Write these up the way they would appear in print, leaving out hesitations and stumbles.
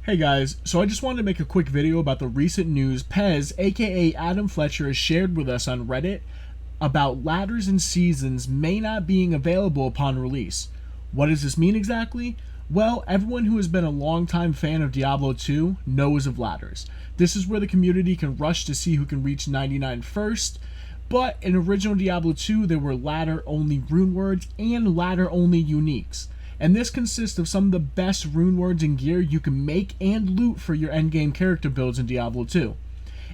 Hey guys, so I just wanted to make a quick video about the recent news Pez, aka Adam Fletcher, has shared with us on Reddit about ladders and seasons may not being available upon release. What does this mean exactly? Well, everyone who has been a longtime fan of Diablo 2 knows of ladders. This is where the community can rush to see who can reach 99 first, but in original Diablo 2 there were ladder-only rune words and ladder-only uniques. And this consists of some of the best rune words and gear you can make and loot for your endgame character builds in Diablo 2.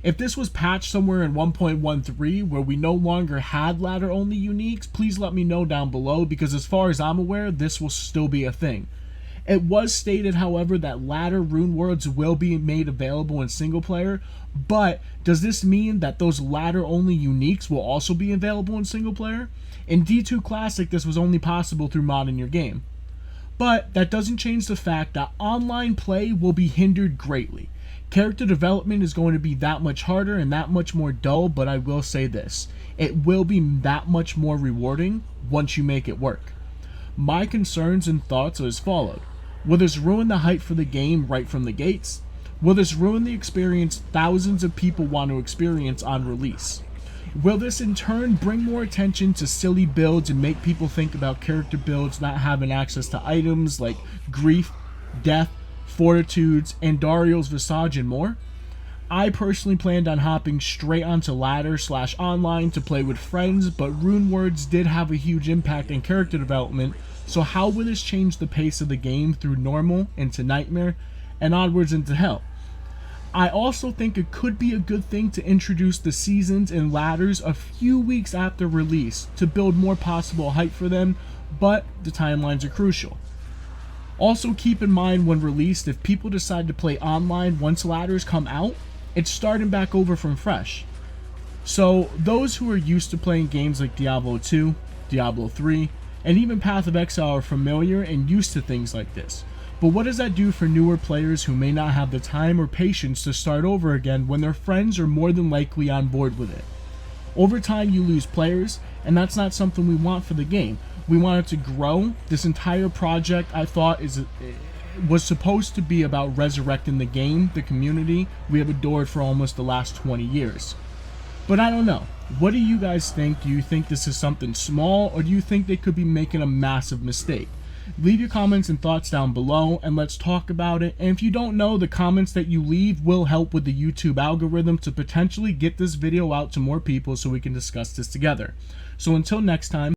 If this was patched somewhere in 1.13 where we no longer had ladder only uniques, please let me know down below, because as far as I'm aware, this will still be a thing. It was stated, however, that ladder rune words will be made available in single player, but does this mean that those ladder only uniques will also be available in single player? In D2 Classic, this was only possible through modding your game. But that doesn't change the fact that online play will be hindered greatly. Character development is going to be that much harder and that much more dull, but I will say this: it will be that much more rewarding once you make it work. My concerns and thoughts are as followed. Will this ruin the hype for the game right from the gates? Will this ruin the experience thousands of people want to experience on release? Will this in turn bring more attention to silly builds and make people think about character builds not having access to items like Grief, Death, Fortitudes, Andariel's Visage, and more? I personally planned on hopping straight onto ladder/online to play with friends, but rune words did have a huge impact in character development, so how will this change the pace of the game through normal into nightmare and onwards into hell? I also think it could be a good thing to introduce the seasons and ladders a few weeks after release to build more possible hype for them, but the timelines are crucial. Also keep in mind when released, if people decide to play online once ladders come out, it's starting back over from fresh. So those who are used to playing games like Diablo 2, Diablo 3, and even Path of Exile are familiar and used to things like this. But what does that do for newer players who may not have the time or patience to start over again when their friends are more than likely on board with it? Over time you lose players, and that's not something we want for the game. We want it to grow. This entire project, I thought, was supposed to be about resurrecting the game, the community we have adored for almost the last 20 years. But I don't know. What do you guys think? Do you think this is something small, or do you think they could be making a massive mistake? Leave your comments and thoughts down below and let's talk about it. And if you don't know, the comments that you leave will help with the YouTube algorithm to potentially get this video out to more people so we can discuss this together. So until next time.